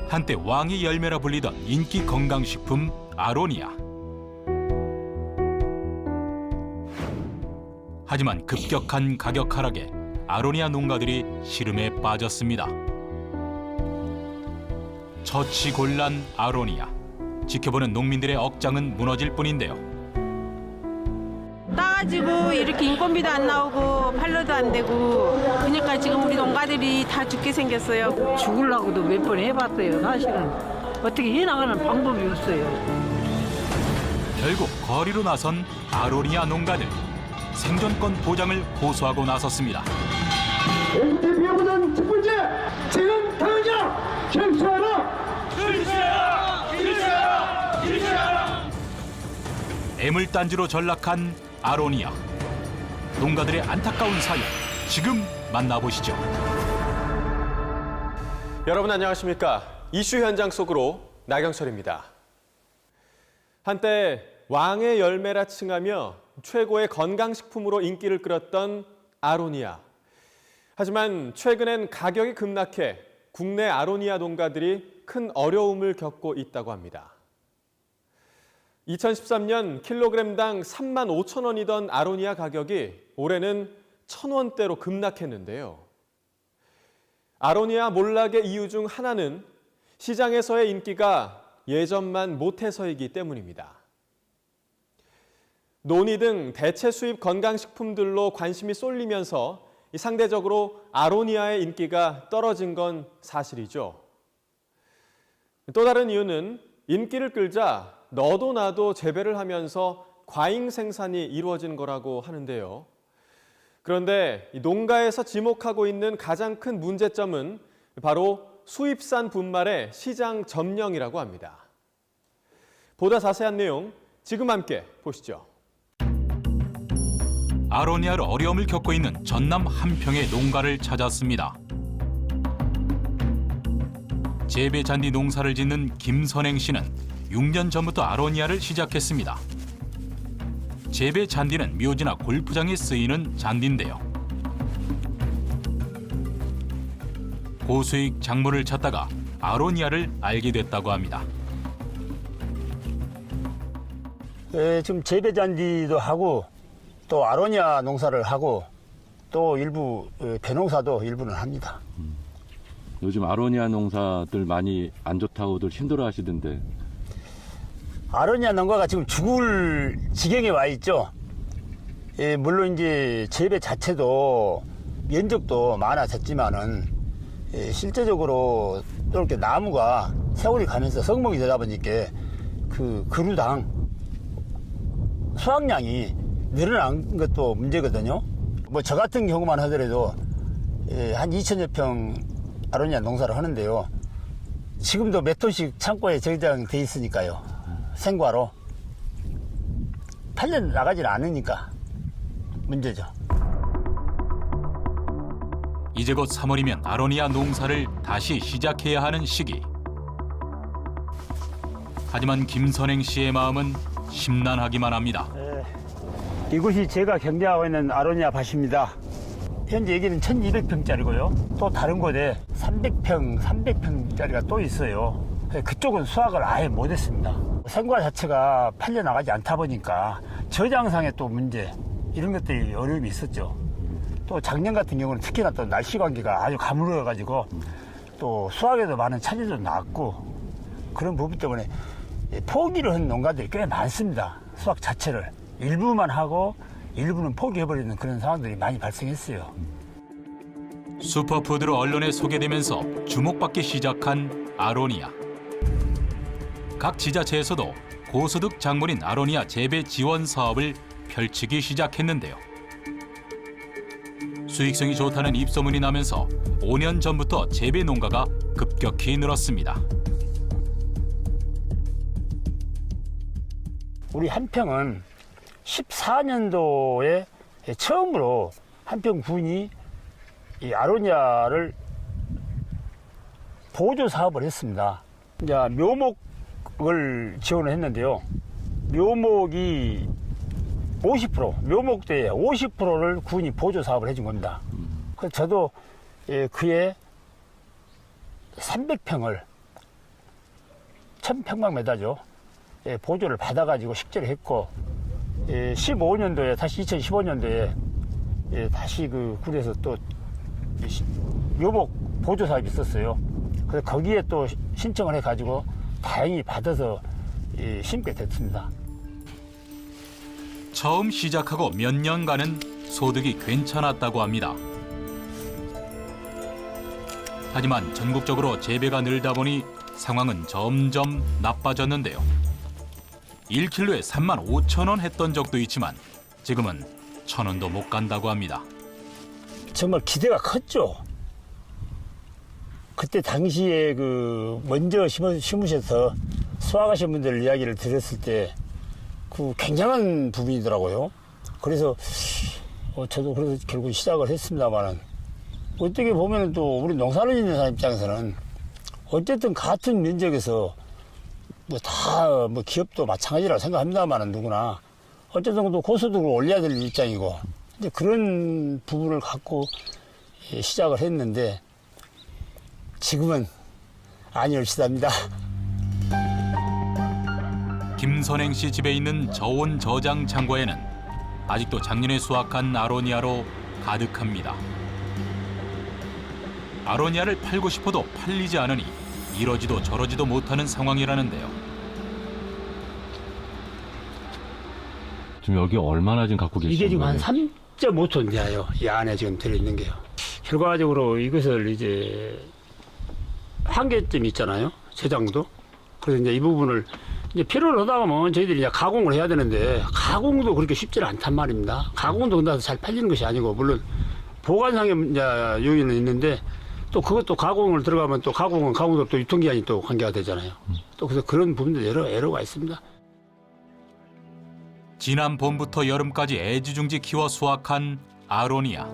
한때 왕의 열매라 불리던 인기 건강식품 아로니아. 하지만 급격한 가격 하락에 아로니아 농가들이 시름에 빠졌습니다. 처치곤란 아로니아. 지켜보는 농민들의 억장은 무너질 뿐인데요. 따가지고 이렇게 인건비도 안 나오고 팔로도 안 되고 그러니까 지금 우리 농가들이 다 죽게 생겼어요. 죽으려고도 몇 번 해봤어요. 사실은 어떻게 해나가는 방법이 없어요. 결국 거리로 나선 아로니아 농가들. 생존권 보장을 호소하고 나섰습니다. 대표보다는 첫 번째, 지금 당장 철수하라! 철수하라! 철수하라! 철수하라! 애물단지로 전락한 아로니아. 농가들의 안타까운 사연, 지금 만나보시죠. 여러분 안녕하십니까? 이슈 현장 속으로 나경철입니다. 한때 왕의 열매라 칭하며 최고의 건강식품으로 인기를 끌었던 아로니아. 하지만 최근엔 가격이 급락해 국내 아로니아 농가들이 큰 어려움을 겪고 있다고 합니다. 2013년 킬로그램당 35,000원이던 아로니아 가격이 올해는 1,000원대로 급락했는데요. 아로니아 몰락의 이유 중 하나는 시장에서의 인기가 예전만 못해서이기 때문입니다. 논이 등 대체 수입 건강식품들로 관심이 쏠리면서 상대적으로 아로니아의 인기가 떨어진 건 사실이죠. 또 다른 이유는 인기를 끌자 너도 나도 재배를 하면서 과잉 생산이 이루어진 거라고 하는데요. 그런데 농가에서 지목하고 있는 가장 큰 문제점은 바로 수입산 분말의 시장 점령이라고 합니다. 보다 자세한 내용 지금 함께 보시죠. 아로니아로 어려움을 겪고 있는 전남 한평의 농가를 찾았습니다. 재배 잔디 농사를 짓는 김선행 씨는 6년 전부터 아로니아를 시작했습니다. 재배 잔디는 묘지나 골프장에 쓰이는 잔디인데요. 고수익 작물을 찾다가 아로니아를 알게 됐다고 합니다. 지금 재배 잔디도 하고 또 아로니아 농사를 하고 또 일부 벼농사도 일부는 합니다. 요즘 아로니아 농사들 많이 안 좋다고들 힘들어 하시던데. 아로니아 농가가 지금 죽을 지경에 와 있죠. 물론 이제 재배 자체도 면적도 많아졌지만은 실제적으로 이렇게 나무가 세월이 가면서 성목이 되다 보니까 그 그루당 수확량이 늘어난 것도 문제거든요. 뭐 저 같은 경우만 하더라도 한 2,000여 평 아로니아 농사를 하는데요. 지금도 몇 톤씩 창고에 저장돼 있으니까요. 생과로 팔려 나가질 않으니까 문제죠. 이제 곧 3월이면 아로니아 농사를 다시 시작해야 하는 시기. 하지만 김선행 씨의 마음은 심란하기만 합니다. 이곳이 제가 경작하고 있는 아로니아 밭입니다. 현재 여기는 1200평짜리고요. 또 다른 곳에 300평, 300평짜리가 또 있어요. 그쪽은 수확을 아예 못했습니다. 생과 자체가 팔려나가지 않다 보니까 저장상의 또 문제, 이런 것들이 어려움이 있었죠. 또 작년 같은 경우는 특히나 또 날씨 관계가 아주 가물어가지고 또 수확에도 많은 차질도 났고 그런 부분 때문에 포기를 한 농가들이 꽤 많습니다. 수확 자체를. 일부만 하고 일부는 포기해버리는 그런 상황들이 많이 발생했어요. 슈퍼푸드로 언론에 소개되면서 주목받기 시작한 아로니아. 각 지자체에서도 고소득 작물인 아로니아 재배 지원 사업을 펼치기 시작했는데요. 수익성이 좋다는 입소문이 나면서 5년 전부터 재배 농가가 급격히 늘었습니다. 우리 한평은 14년도에 처음으로 한평군이 이 아로니아를 보조 사업을 했습니다. 이제 묘목을 지원을 했는데요. 묘목이 50%, 묘목대에 50%를 군이 보조 사업을 해준 겁니다. 그래서 저도 그해 300평을 1000평방미터죠. 예, 보조를 받아가지고 식재를 했고, 15년도에 다시 2015년도에 다시 그 굴에서 또 묘목 보조 사업이 있었어요. 그래서 거기에 또 신청을 해가지고 다행히 받아서 심게 됐습니다. 처음 시작하고 몇 년간은 소득이 괜찮았다고 합니다. 하지만 전국적으로 재배가 늘다 보니 상황은 점점 나빠졌는데요. 1킬로에 35,000원 했던 적도 있지만 지금은 1,000원도 못 간다고 합니다. 정말 기대가 컸죠. 그때 당시에 그 먼저 심으셔서 수확하신 분들 이야기를 들었을 때 그 굉장한 부분이더라고요. 그래서 저도 그래서 결국 시작을 했습니다만은 어떻게 보면 또 우리 농사를 짓는 사람 입장에서는 어쨌든 같은 면적에서 뭐 다 뭐 기업도 마찬가지라고 생각합니다만은 누구나 어쨌든 또 고소득을 올려야 될 입장이고 이제 그런 부분을 갖고 시작을 했는데 지금은 아니올시답니다. 김선행 씨 집에 있는 저온 저장 창고에는 아직도 작년에 수확한 아로니아로 가득합니다. 아로니아를 팔고 싶어도 팔리지 않으니 이러지도 저러지도 못하는 상황이라는데요. 지금 여기 얼마나 지금 갖고 계시는 이게 지금 거예요? 한 3.5톤 돼요. 이 안에 지금 들어있는 게요. 결과적으로 이것을 이제 한계점이 있잖아요. 저장도. 그래서 이제 이 부분을 이제 필요를 하다 보면 저희들이 이제 가공을 해야 되는데 가공도 그렇게 쉽지는 않단 말입니다. 가공도 근데 잘 팔리는 것이 아니고 물론 보관상의 이제 요인은 있는데 또 그것도 가공을 들어가면 또 가공도 또 유통기한이 또 관계가 되잖아요. 또 그래서 그런 부분도 여러 애로가 있습니다. 지난 봄부터 여름까지 애지중지 키워 수확한 아로니아.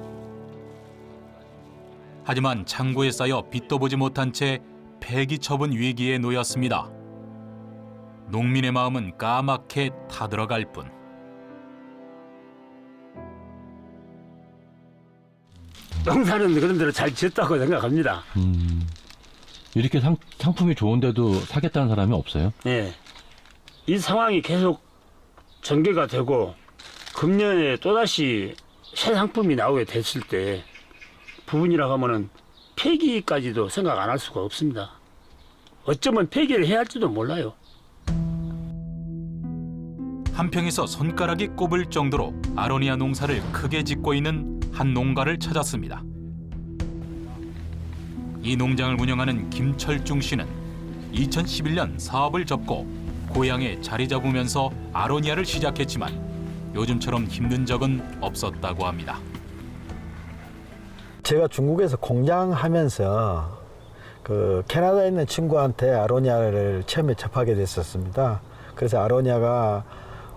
하지만 창고에 쌓여 빛도 보지 못한 채 폐기 처분 위기에 놓였습니다. 농민의 마음은 까맣게 타들어갈 뿐. 농사는 그런 대로 잘 지었다고 생각합니다. 이렇게 상품이 좋은데도 사겠다는 사람이 없어요? 네. 이 상황이 계속 전개가 되고 금년에 또다시 새 상품이 나오게 됐을 때 부분이라고 하면은 폐기까지도 생각 안 할 수가 없습니다. 어쩌면 폐기를 해야 할지도 몰라요. 한평에서 손가락이 꼽을 정도로 아로니아 농사를 크게 짓고 있는 한 농가를 찾았습니다. 이 농장을 운영하는 김철중 씨는 2011년 사업을 접고 고향에 자리 잡으면서 아로니아를 시작했지만 요즘처럼 힘든 적은 없었다고 합니다. 제가 중국에서 공장하면서 그 캐나다에 있는 친구한테 아로니아를 처음에 접하게 됐었습니다. 그래서 아로니아가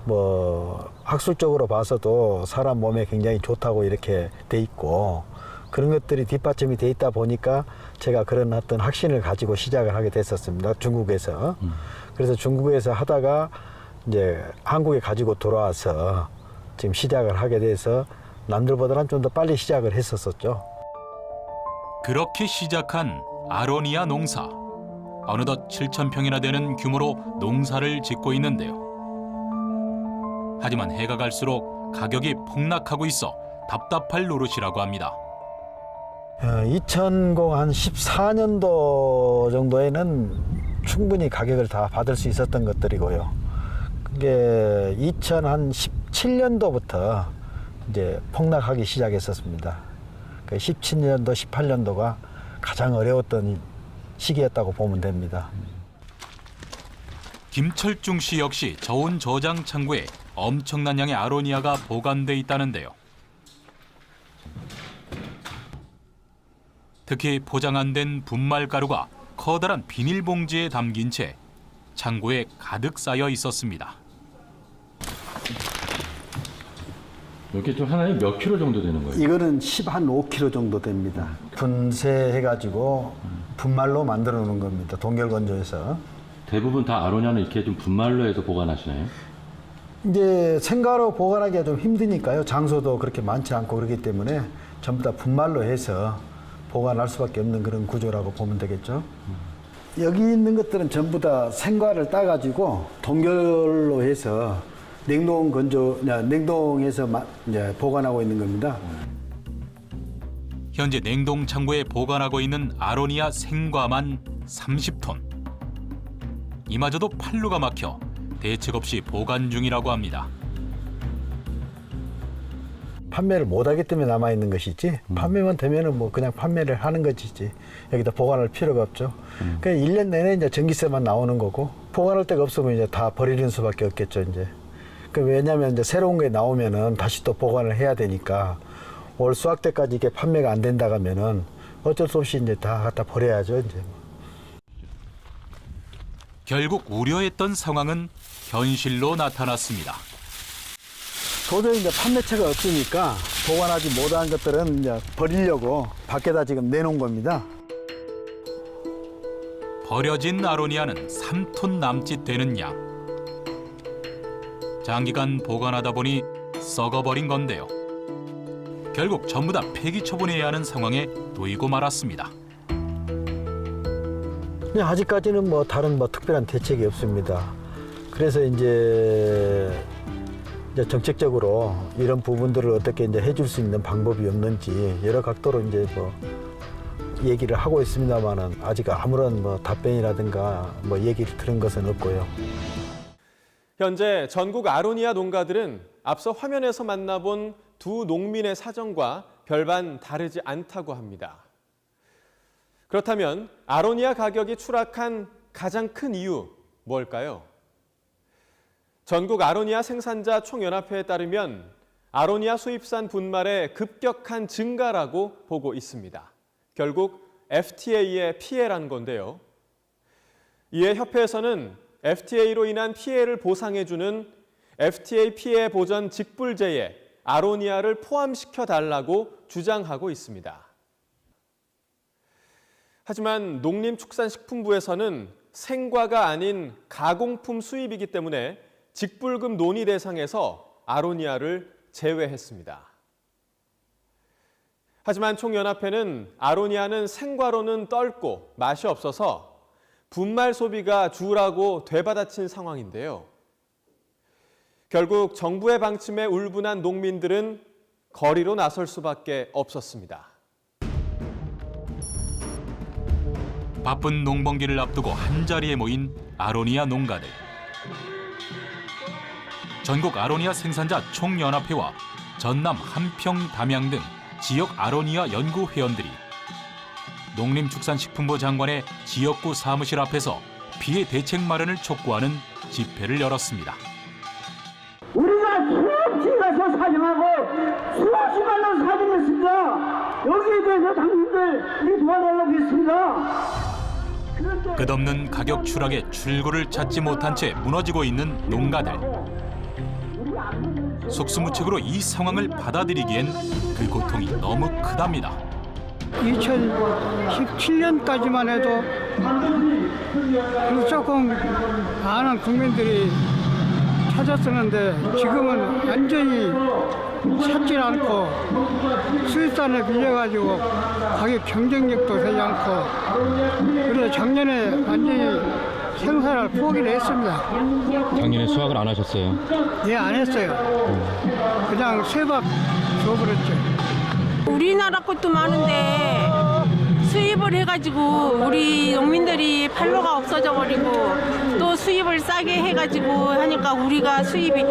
뭐 학술적으로 봐서도 사람 몸에 굉장히 좋다고 이렇게 돼 있고 그런 것들이 뒷받침이 돼 있다 보니까 제가 그런 어떤 확신을 가지고 시작을 하게 됐었습니다. 중국에서. 그래서 중국에서 하다가 이제 한국에 가지고 돌아와서 지금 시작을 하게 돼서 남들보다는 좀 더 빨리 시작을 했었었죠. 그렇게 시작한 아로니아 농사. 어느덧 7,000평이나 되는 규모로 농사를 짓고 있는데요. 하지만 해가 갈수록 가격이 폭락하고 있어 답답할 노릇이라고 합니다. 2014년도 정도에는 충분히 가격을 다 받을 수 있었던 것들이고요. 그게 2017년도부터 이제 폭락하기 시작했었습니다. 17년도, 18년도가 가장 어려웠던 시기였다고 보면 됩니다. 김철중 씨 역시 저온 저장 창고에 엄청난 양의 아로니아가 보관돼 있다는데요. 특히 포장 안 된 분말 가루가 커다란 비닐봉지에 담긴 채 창고에 가득 쌓여 있었습니다. 이렇게 좀 하나에 몇 킬로 정도 되는 거예요? 이거는 15kg 정도 됩니다. 분쇄해가지고 분말로 만들어 놓은 겁니다. 동결건조해서. 대부분 다 아로니아는 이렇게 좀 분말로 해서 보관하시나요? 이제 생가로 보관하기가 좀 힘드니까요. 장소도 그렇게 많지 않고 그렇기 때문에 전부 다 분말로 해서 보관할 수밖에 없는 그런 구조라고 보면 되겠죠. 여기 있는 것들은 전부 다 생과를 따가지고 동결로 해서 냉동해서 이제 보관하고 있는 겁니다. 현재 냉동 창고에 보관하고 있는 아로니아 생과만 30톤. 이마저도 판로가 막혀 대책 없이 보관 중이라고 합니다. 판매를 못하기 때문에 남아있는 것이지 판매만 되면은 뭐 그냥 판매를 하는 것이지 여기다 보관할 필요가 없죠. 그냥 1년 내내 이제 전기세만 나오는 거고 보관할 데가 없으면 이제 다 버리는 수밖에 없겠죠. 이제 왜냐하면 이제 새로운 게 나오면은 다시 또 보관을 해야 되니까 올 수확 때까지 이게 판매가 안 된다 하면은 어쩔 수 없이 이제 다 갖다 버려야죠. 이제. 결국 우려했던 상황은 현실로 나타났습니다. 도저히 이제 판매처가 없으니까 보관하지 못한 것들은 이제 버리려고 밖에다 지금 내놓은 겁니다. 버려진 아로니아는 3톤 남짓 되는 양. 장기간 보관하다 보니 썩어버린 건데요. 결국 전부 다 폐기 처분해야 하는 상황에 놓이고 말았습니다. 그냥 아직까지는 뭐 다른 뭐 특별한 대책이 없습니다. 그래서 이제 정책적으로 이런 부분들을 어떻게 이제 해줄 수 있는 방법이 없는지 여러 각도로 이제 뭐 얘기를 하고 있습니다만은 아직 아무런 뭐 답변이라든가 뭐 얘기를 들은 것은 없고요. 현재 전국 아로니아 농가들은 앞서 화면에서 만나본 두 농민의 사정과 별반 다르지 않다고 합니다. 그렇다면 아로니아 가격이 추락한 가장 큰 이유 뭘까요? 전국 아로니아 생산자 총연합회에 따르면 아로니아 수입산 분말의 급격한 증가라고 보고 있습니다. 결국 FTA의 피해라는 건데요. 이에 협회에서는 FTA로 인한 피해를 보상해주는 FTA 피해 보전 직불제에 아로니아를 포함시켜달라고 주장하고 있습니다. 하지만 농림축산식품부에서는 생과가 아닌 가공품 수입이기 때문에 직불금 논의 대상에서 아로니아를 제외했습니다. 하지만 총연합회는 아로니아는 생과로는 떫고 맛이 없어서 분말 소비가 주라고 되받아친 상황인데요. 결국 정부의 방침에 울분한 농민들은 거리로 나설 수밖에 없었습니다. 바쁜 농번기를 앞두고 한자리에 모인 아로니아 농가들. 전국 아로니아 생산자 총연합회와 전남, 함평, 담양 등 지역 아로니아 연구 회원들이 농림축산식품부 장관의 지역구 사무실 앞에서 피해 대책 마련을 촉구하는 집회를 열었습니다. 우리가 수없이 가서 사정하고 수없이 만나서 사정했습니다. 여기에 대해서 당신들 우리 도와달라고 했습니다. 끝없는 가격 추락에 출구를 찾지 못한 채 무너지고 있는 농가들. 속수무책으로 이 상황을 받아들이기엔 그 고통이 너무 크답니다. 2017년까지만 해도 조금 많은 국민들이 찾았었는데 지금은 완전히 찾질 않고 수입산을 빌려가지고 가격 경쟁력도 되지 않고 그래서 작년에 완전히 생산을 포기를 했습니다. 작년에 수확을 안 하셨어요? 예, 안 했어요. 그냥 세박 줘버렸죠. 우리나라 것도 많은데 수입을 해가지고 우리 농민들이 판로가 없어져 버리고 또 수입을 싸게 해가지고 하니까 우리가 수입이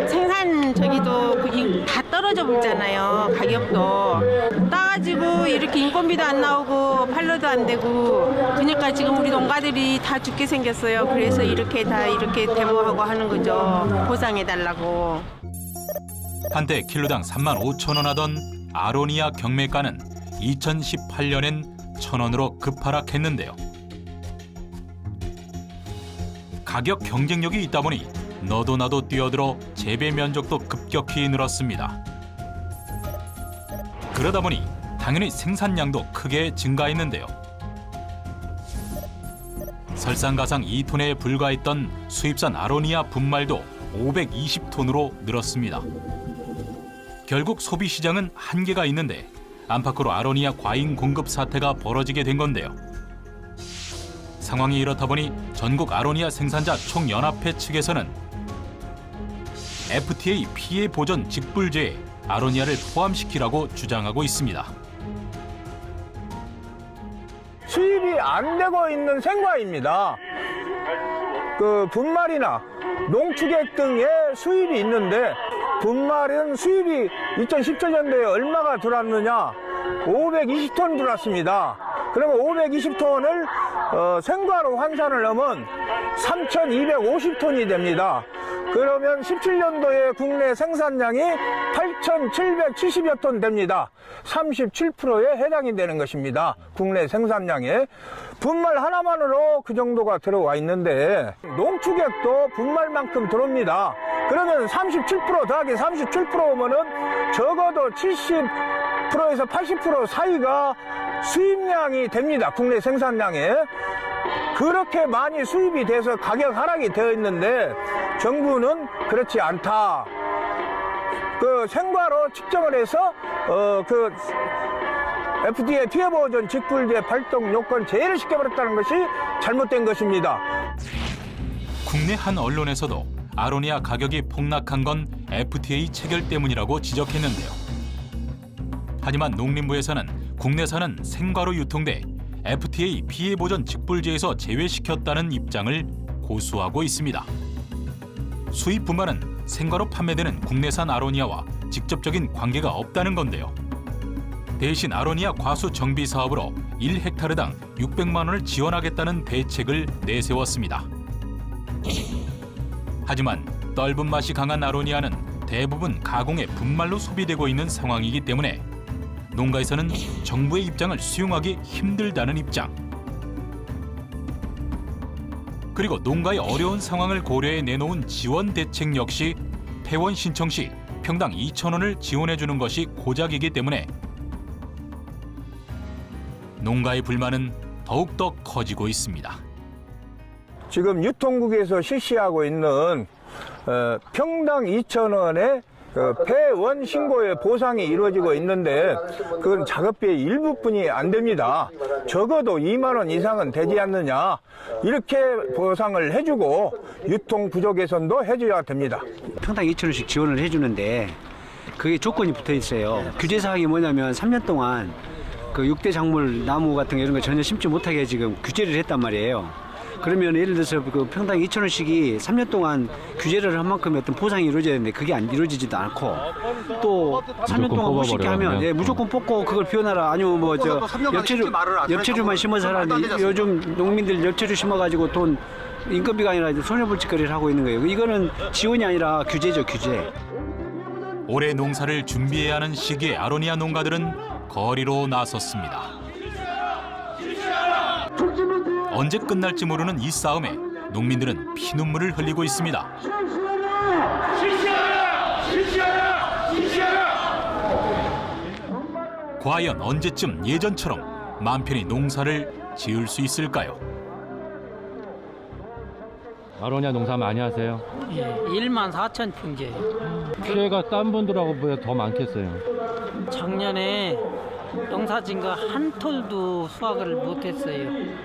생산 저기도 다 떨어져 버리잖아요. 가격도 따가지고 이렇게 인건비도 안 나오고 판로도 안 되고 그러니까 지금 우리 농가들이 다 죽게 생겼어요. 그래서 이렇게 데모하고 하는 거죠. 보상해 달라고. 한때 킬로당 35,000원 하던 아로니아 경매가는 2018년엔 1,000원으로 급하락했는데요. 가격 경쟁력이 있다 보니 너도 나도 뛰어들어 재배 면적도 급격히 늘었습니다. 그러다 보니 당연히 생산량도 크게 증가했는데요. 설상가상 2톤에 불과했던 수입산 아로니아 분말도 520톤으로 늘었습니다. 결국 소비 시장은 한계가 있는데 안팎으로 아로니아 과잉 공급 사태가 벌어지게 된 건데요. 상황이 이렇다 보니 전국 아로니아 생산자 총연합회 측에서는 FTA 피해 보전 직불제에 아로니아를 포함시키라고 주장하고 있습니다. 수입이 안 되고 있는 생과입니다. 그 분말이나 농축액 등의 수입이 있는데 분말은 수입이 2017년도에 얼마가 들어왔느냐? 520톤 들어왔습니다. 그러면 520톤을 생과로 환산을 하면 3,250톤이 됩니다. 그러면 17년도에 국내 생산량이 8,770여 톤 됩니다. 37%에 해당이 되는 것입니다. 국내 생산량에. 분말 하나만으로 그 정도가 들어와 있는데 농축액도 분말만큼 들어옵니다. 그러면 37% 더하기 37%면은 적어도 70%에서 80% 사이가 수입량이 됩니다. 국내 생산량에. 그렇게 많이 수입이 돼서 가격 하락이 되어 있는데 정부는 그렇지 않다. 그 생과로 측정을 해서 그 FDA 피해 보전 직불제 발동 요건 제외를 시켜버렸다는 것이 잘못된 것입니다. 국내 한 언론에서도 아로니아 가격이 폭락한 건 FTA 체결 때문이라고 지적했는데요. 하지만 농림부에서는 국내산은 생과로 유통돼 FTA 피해 보전 직불제에서 제외시켰다는 입장을 고수하고 있습니다. 수입 분말은 생과로 판매되는 국내산 아로니아와 직접적인 관계가 없다는 건데요. 대신 아로니아 과수 정비 사업으로 1헥타르당 600만 원을 지원하겠다는 대책을 내세웠습니다. 하지만 떫은 맛이 강한 아로니아는 대부분 가공의 분말로 소비되고 있는 상황이기 때문에 농가에서는 정부의 입장을 수용하기 힘들다는 입장. 그리고 농가의 어려운 상황을 고려해 내놓은 지원 대책 역시 폐원 신청 시 평당 2,000원을 지원해주는 것이 고작이기 때문에 농가의 불만은 더욱더 커지고 있습니다. 지금 유통국에서 실시하고 있는 평당 2,000원의 폐원 신고의 보상이 이루어지고 있는데 그건 작업비의 일부뿐이 안 됩니다. 적어도 2만 원 이상은 되지 않느냐, 이렇게 보상을 해주고 유통 부족 개선도 해줘야 됩니다. 평당 2,000원씩 지원을 해주는데 그게 조건이 붙어 있어요. 규제 사항이 뭐냐면 3년 동안 그 6대 작물 나무 같은 거 이런 거 전혀 심지 못하게 지금 규제를 했단 말이에요. 그러면 예를 들어서 그 평당 2,000원씩이 3년 동안 규제를 한 만큼의 어떤 보상이 이루어져야 되는데 그게 안 이루어지지도 않고 또 3년 동안 못 심게 하면 무조건 뽑고 그걸 비워놔라, 아니면 뭐 저 엽채류만 심어서 하라는데 요즘 농민들 엽채류 심어가지고 돈 인건비가 아니라 손해불직거리를 하고 있는 거예요. 이거는 지원이 아니라 규제죠, 규제. 올해 농사를 준비해야 하는 시기에 아로니아 농가들은 거리로 나섰습니다. 언제 끝날지 모르는 이 싸움에 농민들은 피눈물을 흘리고 있습니다. 과연 언제쯤 예전처럼 마음 편히 농사를 지을 수 있을까요? 아로니아 농사 많이 하세요? 예, 14,000평제. 피해가 딴 분들하고 더 많겠어요. 작년에 농사진 거 한 톨도 수확을 못했어요.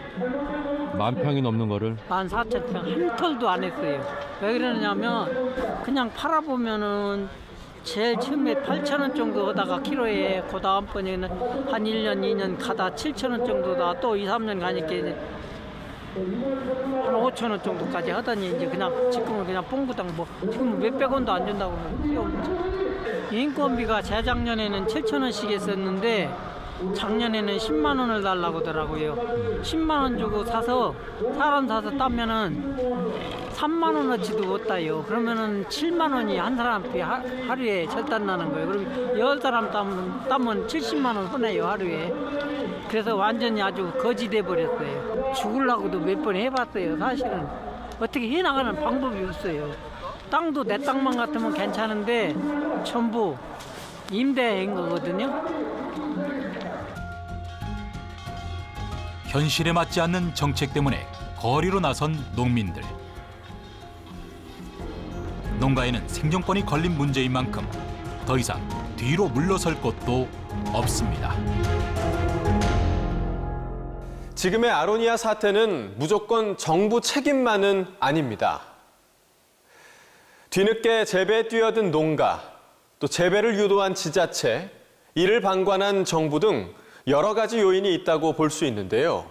10,000평이 넘는 거를? 14,000평 한 톨도 안 했어요. 왜 그러냐면 그냥 팔아보면은 제일 처음에 8,000원 정도 하다가 키로에 그 다음번에는 한 1년, 2년 가다 7,000원 정도다 또 2, 3년 가니까 이제 한 5,000원 정도까지 하더니 이제 그냥 지금은 그냥 뽕구당 뭐 지금 몇백 원도 안 준다고 그러는데 인건비가 재작년에는 7,000원씩 했었는데 작년에는 10만 원을 달라고 하더라고요. 10만 원 주고 사서 사람 사서 따면은 3만 원어치도 못 따요. 그러면은 7만 원이 한 사람한테 하루에 절단 나는 거예요. 그럼 10사람 따면 70만 원 흔해요, 하루에. 그래서 완전히 아주 거지 돼 버렸어요. 죽으려고도 몇 번 해봤어요. 사실은 어떻게 해나가는 방법이 없어요. 땅도 내 땅만 같으면 괜찮은데 전부 임대인 거거든요. 현실에 맞지 않는 정책 때문에 거리로 나선 농민들. 농가에는 생존권이 걸린 문제인 만큼 더 이상 뒤로 물러설 곳도 없습니다. 지금의 아로니아 사태는 무조건 정부 책임만은 아닙니다. 뒤늦게 재배에 뛰어든 농가, 또 재배를 유도한 지자체, 이를 방관한 정부 등 여러 가지 요인이 있다고 볼 수 있는데요.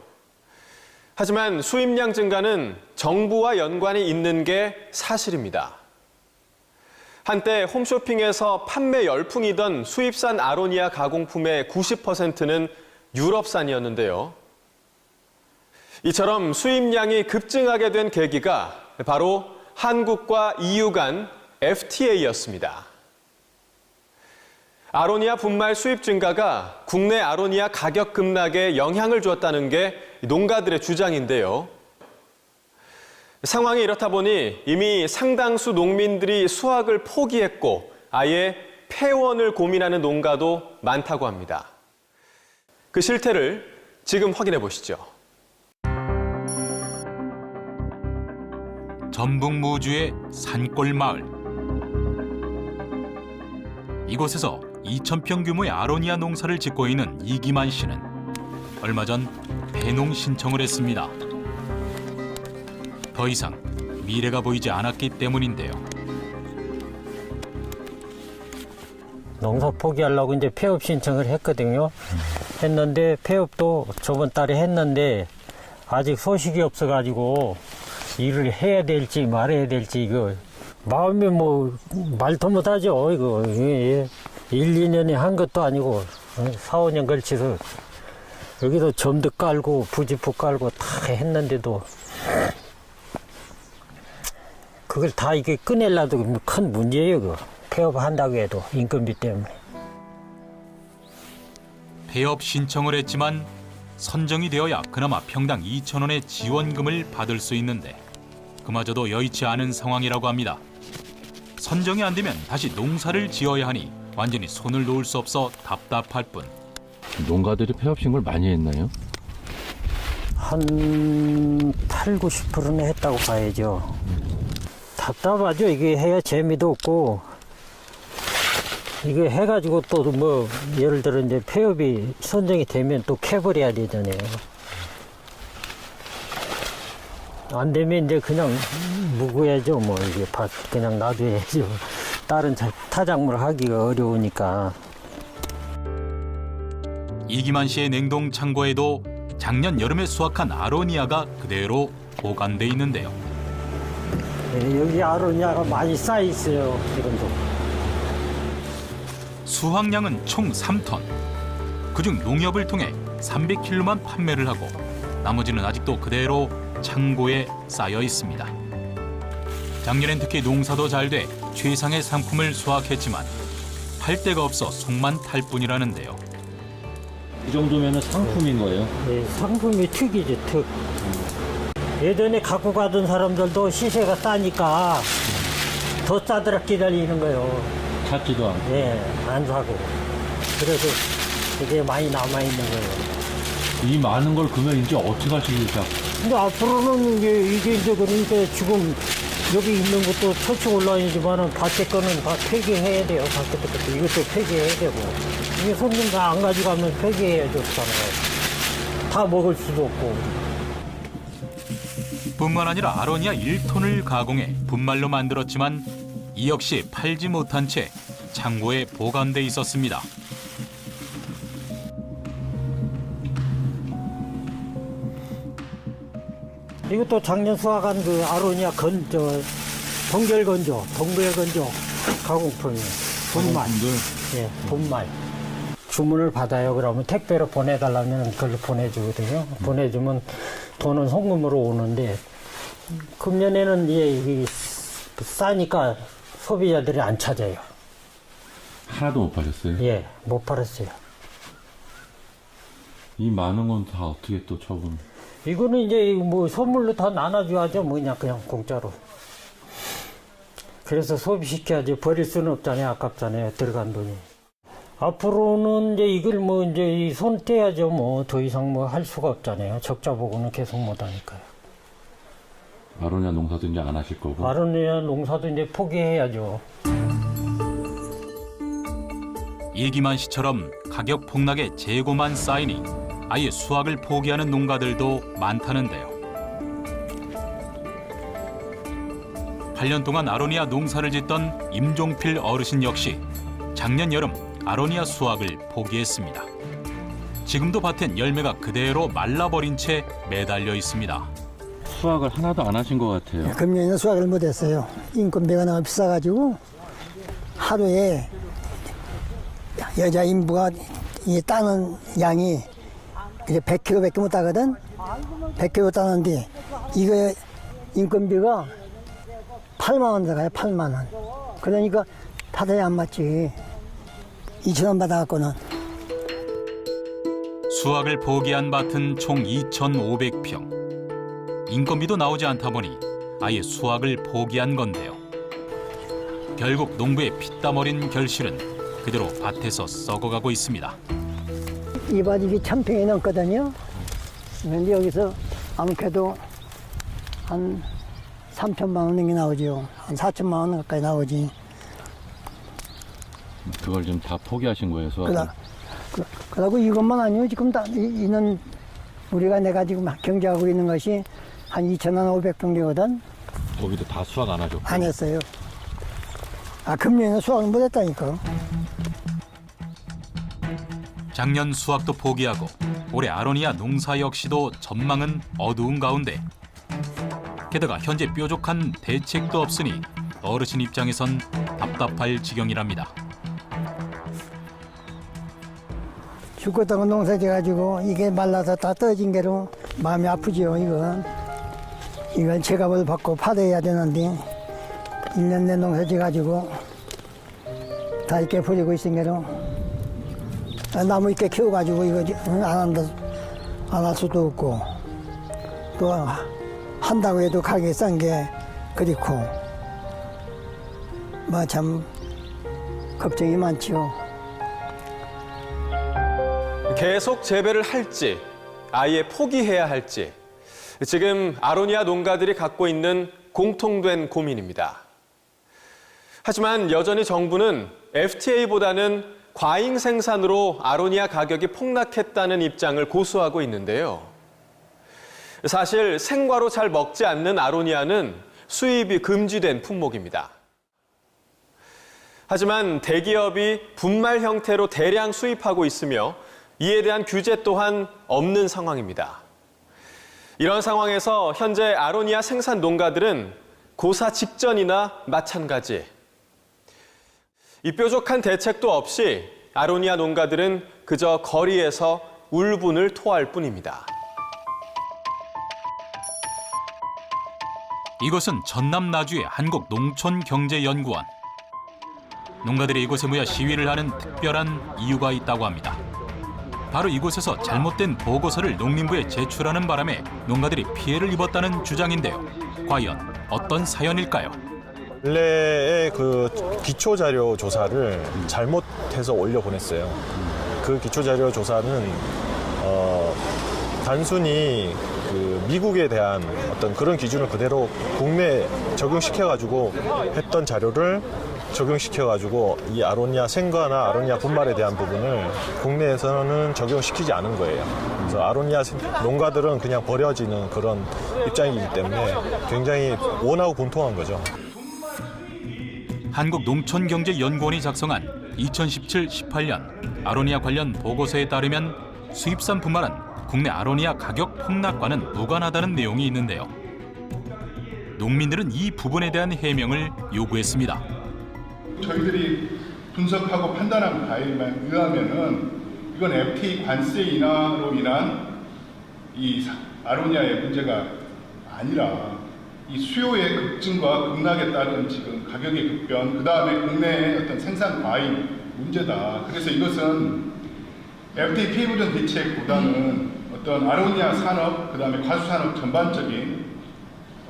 하지만 수입량 증가는 정부와 연관이 있는 게 사실입니다. 한때 홈쇼핑에서 판매 열풍이던 수입산 아로니아 가공품의 90%는 유럽산이었는데요. 이처럼 수입량이 급증하게 된 계기가 바로 한국과 EU 간 FTA였습니다. 아로니아 분말 수입 증가가 국내 아로니아 가격 급락에 영향을 주었다는 게 농가들의 주장인데요. 상황이 이렇다 보니 이미 상당수 농민들이 수확을 포기했고 아예 폐원을 고민하는 농가도 많다고 합니다. 그 실태를 지금 확인해 보시죠. 전북 무주의 산골 마을. 이곳에서 2,000평 규모의 아로니아 농사를 짓고 있는 이기만 씨는 얼마 전 폐농 신청을 했습니다. 더 이상 미래가 보이지 않았기 때문인데요. 농사 포기하려고 이제 폐업 신청을 했거든요. 했는데 폐업도 저번 달에 했는데 아직 소식이 없어가지고 일을 해야 될지 말아야 될지 이거 마음이 뭐 말도 못하죠. 이거 1, 2년에 한 것도 아니고 4, 5년 걸쳐서 여기도 점도 깔고 부지포 깔고 다 했는데도 그걸 다 이게 꺼내려도 큰 문제예요. 그거. 폐업한다고 해도 인건비 때문에. 폐업 신청을 했지만 선정이 되어야 그나마 평당 2,000원의 지원금을 받을 수 있는데 그마저도 여의치 않은 상황이라고 합니다. 선정이 안 되면 다시 농사를 지어야 하니 완전히 손을 놓을 수 없어 답답할 뿐. 농가들이 폐업 신고를 많이 했나요? 한 8, 90%는 했다고 봐야죠. 답답하죠. 이게 해야 재미도 없고 이게 해가지고 또 뭐 예를 들어 이제 폐업이 선정이 되면 또 캐버려야 되잖아요. 안 되면 이제 그냥 묵어야죠. 뭐 이게 그냥 놔둬야죠. 다른 타작물 하기가 어려우니까. 이기만 씨의 냉동 창고에도 작년 여름에 수확한 아로니아가 그대로 보관돼 있는데요. 네, 여기 아로니아가 많이 쌓여 있어요. 지금도. 수확량은 총 3톤. 그중 농협을 통해 300kg만 판매를 하고 나머지는 아직도 그대로 창고에 쌓여 있습니다. 작년엔 특히 농사도 잘 돼 최상의 상품을 수확했지만 팔 데가 없어 속만 탈 뿐이라는데요. 이 정도면 상품인 거예요? 네, 상품이 특이죠, 특. 예전에 갖고 가던 사람들도 시세가 싸니까 더 싸더라 기다리는 거예요. 찾지도 않고. 네, 안 사고. 그래서 이게 많이 남아있는 거예요. 이 많은 걸 그러면 이제 어떻게 하시겠어요? 근데 앞으로는 이게 이제 그러니까 지금 여기 있는 것도 철칙 온라인이지만은 밖에 거는 다 폐기해야 돼요. 밖에 것도 이것도 폐기해야 되고. 이게 손님 다 안 가져가면 폐기해야죠. 다 먹을 수도 없고. 뿐만 아니라 아로니아 1톤을 가공해 분말로 만들었지만 이 역시 팔지 못한 채 창고에 보관돼 있었습니다. 이것도 작년 수확한 그 아로니아 동결건조 가공품이에요. 분말. 예, 분말. 주문을 받아요. 그러면 택배로 보내달라면 그걸 보내주거든요. 보내주면 돈은 송금으로 오는데 금년에는 이게 싸니까 소비자들이 안 찾아요. 하나도 못 파셨어요? 예, 못 팔았어요. 이 많은 건 다 어떻게 또 처분? 이거는 이제 뭐 선물로 다 나눠줘야죠. 그냥 공짜로. 그래서 소비시켜야지. 버릴 수는 없잖아요. 아깝잖아요. 들어간 돈이. 앞으로는 이제 이걸 뭐 이제 손 떼야죠. 뭐 더 이상 뭐 할 수가 없잖아요. 적자 보고는 계속 못 하니까요. 아로니아 농사도 이제 안 하실 거고. 아로니아 농사도 이제 포기해야죠. 이기만 씨처럼 가격 폭락에 재고만 쌓이니 아예 수확을 포기하는 농가들도 많다는데요. 8년 동안 아로니아 농사를 짓던 임종필 어르신 역시 작년 여름 아로니아 수확을 포기했습니다. 지금도 밭엔 열매가 그대로 말라버린 채 매달려 있습니다. 수확을 하나도 안 하신 것 같아요. 금년에는 수확을 못했어요. 인건비가 너무 비싸가지고 하루에 여자 인부가 이 따는 양이 이제 100kg밖에 못 따거든. 100kg 따는데 이거 인건비가 8만 원 들어가요. 8만 원. 그러니까 받아야 안 맞지. 2천 원 받아갖고는. 수확을 포기한 밭은 총 2,500평. 인건비도 나오지 않다 보니 아예 수확을 포기한 건데요. 결국 농부의 피땀 어린 결실은 그대로 밭에서 썩어가고 있습니다. 이 밭이 1,000평이 넘거든요. 그런데 여기서 아무래도 한 3천만 원 넘게 나오죠. 한 4천만 원 가까이 나오지. 그걸 좀 다 포기하신 거예요, 수확을? 그러고 이것만 아니고 지금 다 이는 우리가 내가 지금 경제하고 있는 것이 한 2,500평 되거든. 거기도 다 수확 안 하죠? 안 했어요. 금년에 수확을 못 했다니까. 작년 수확도 포기하고 올해 아로니아 농사 역시도 전망은 어두운 가운데 게다가 현재 뾰족한 대책도 없으니 어르신 입장에선 답답할 지경이랍니다. 죽겠다고 농사 지어가지고 이게 말라서 다 떨어진 게로 마음이 아프지요. 이건 제값을 받고 받아야 되는데 1년 내 농사 지어가지고 다 이렇게 버리고 있은 게로 나무 이렇게 키워가지고 이거 안 할 수도 없고 또 한다고 해도 가격이 싼 게 그렇고 뭐 참 걱정이 많지요. 계속 재배를 할지 아예 포기해야 할지 지금 아로니아 농가들이 갖고 있는 공통된 고민입니다. 하지만 여전히 정부는 FTA보다는 과잉 생산으로 아로니아 가격이 폭락했다는 입장을 고수하고 있는데요. 사실 생과로 잘 먹지 않는 아로니아는 수입이 금지된 품목입니다. 하지만 대기업이 분말 형태로 대량 수입하고 있으며 이에 대한 규제 또한 없는 상황입니다. 이런 상황에서 현재 아로니아 생산 농가들은 고사 직전이나 마찬가지. 이 뾰족한 대책도 없이 아로니아 농가들은 그저 거리에서 울분을 토할 뿐입니다. 이곳은 전남 나주의 한국농촌경제연구원. 농가들이 이곳에 모여 시위를 하는 특별한 이유가 있다고 합니다. 바로 이곳에서 잘못된 보고서를 농림부에 제출하는 바람에 농가들이 피해를 입었다는 주장인데요. 과연 어떤 사연일까요? 원래의 그 기초자료 조사를 잘못해서 올려보냈어요. 그 기초자료 조사는 단순히 그 미국에 대한 어떤 그런 기준을 그대로 국내에 적용시켜가지고 했던 자료를 적용시켜가지고 이 아로니아 생과나 아로니아 분말에 대한 부분을 국내에서는 적용시키지 않은 거예요. 그래서 아로니아 농가들은 그냥 버려지는 그런 입장이기 때문에 굉장히 원하고 분통한 거죠. 한국농촌경제연구원이 작성한 2017-18년 아로니아 관련 보고서에 따르면 수입산 분말은 국내 아로니아 가격 폭락과는 무관하다는 내용이 있는데요. 농민들은 이 부분에 대한 해명을 요구했습니다. 저희들이 분석하고 판단한 바에 의하면은 이건 FTA 관세 인하로 인한 이 아로니아의 문제가 아니라 이 수요의 급증과 급락에 따른 지금 가격의 급변, 그 다음에 국내의 어떤 생산 과잉 문제다. 그래서 이것은 FTA 피해보전 대책보다는 어떤 아로니아 산업, 그 다음에 과수산업 전반적인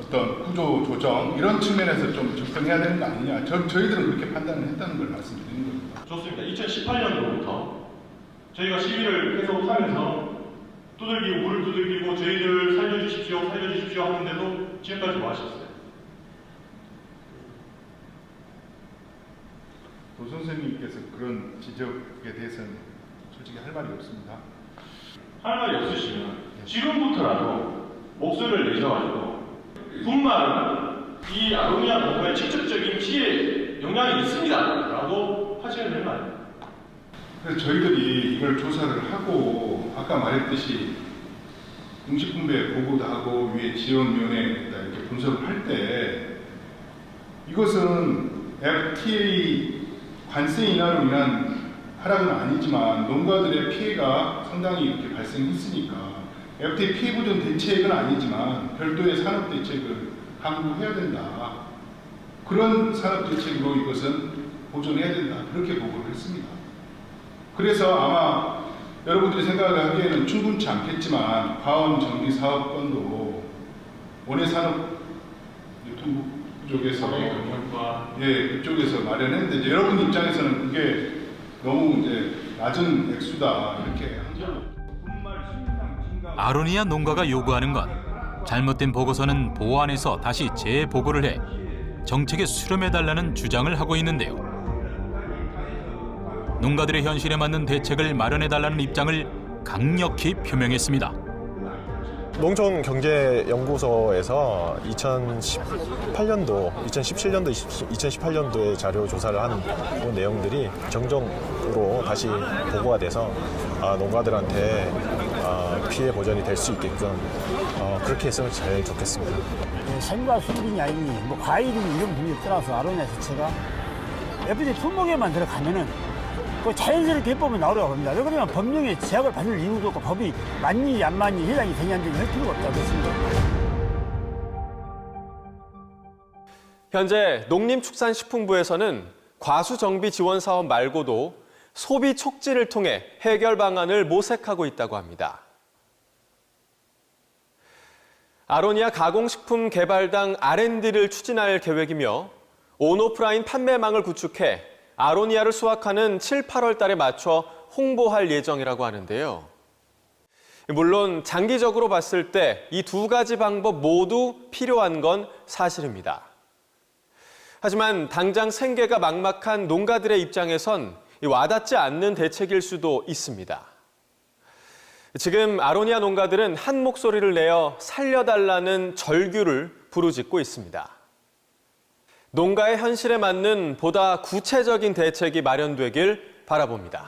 어떤 구조 조정 이런 측면에서 좀 접근해야 되는 거 아니냐. 저희들은 그렇게 판단을 했다는 걸 말씀드리는 겁니다. 좋습니다. 2018년도부터 저희가 시위를 계속 하면서 물을 두들기고 저희들 살려주십시오 하는데도 지금까지 뭐 하셨어요? 도 선생님께서 그런 지적에 대해서는 솔직히 할 말이 없습니다. 할 말이 없으시면 지금부터라도 목소리를 내셔가지고 분말은 이 아로니아 농가에 직접적인 피해 영향이 있습니다라고 하셔야 되는 거 아닙니까? 그래서 저희들이 이걸 조사를 하고 아까 말했듯이 공식분배 보고도 하고 위에 지원위원회에다 이렇게 분석을 할 때 이것은 FTA 관세 인하로 인한 하락은 아니지만 농가들의 피해가 상당히 이렇게 발생했으니까 FTA 피해 보전 대책은 아니지만 별도의 산업 대책을 강구해야 된다. 그런 산업 대책으로 이것은 보존해야 된다. 그렇게 보고를 했습니다. 그래서 아마 여러분들이 생각하기에는 충분치 않겠지만 과원 정비 사업권도 원예 산업 유통부 쪽에서 그쪽에서 마련했는데 이제 여러분 입장에서는 그게 너무 이제 낮은 액수다 이렇게 한정. 아로니아 농가가 요구하는 건 잘못된 보고서는 보완해서 다시 재보고를 해 정책에 수렴해달라는 주장을 하고 있는데요. 농가들의 현실에 맞는 대책을 마련해달라는 입장을 강력히 표명했습니다. 농촌경제연구소에서 2018년도, 2017년도, 2018년도에 자료 조사를 한 그 내용들이 정정으로 다시 보고가 돼서 농가들한테 피해 보전이 될 수 있게끔 그렇게 했으면 제일 좋겠습니다. 생과 수입이냐 아니니 뭐 과일이니 이런 분위기에 따라서 아로니아 자체가 FTA 품목에만 들어가면은 그 자연스럽게 해법이 나오려고 합니다. 왜 그러면 법령에 제약을 받을 이유도 없고 법이 맞니 안 맞니 해당이 되냐 안 되냐 할 필요가 없다고 했습니다. 현재 농림축산식품부에서는 과수정비 지원 사업 말고도 소비 촉진을 통해 해결 방안을 모색하고 있다고 합니다. 아로니아 가공식품 개발당 R&D를 추진할 계획이며 온오프라인 판매망을 구축해 아로니아를 수확하는 7, 8월 달에 맞춰 홍보할 예정이라고 하는데요. 물론 장기적으로 봤을 때 이 두 가지 방법 모두 필요한 건 사실입니다. 하지만 당장 생계가 막막한 농가들의 입장에선 와닿지 않는 대책일 수도 있습니다. 지금 아로니아 농가들은 한 목소리를 내어 살려달라는 절규를 부르짖고 있습니다. 농가의 현실에 맞는 보다 구체적인 대책이 마련되길 바라봅니다.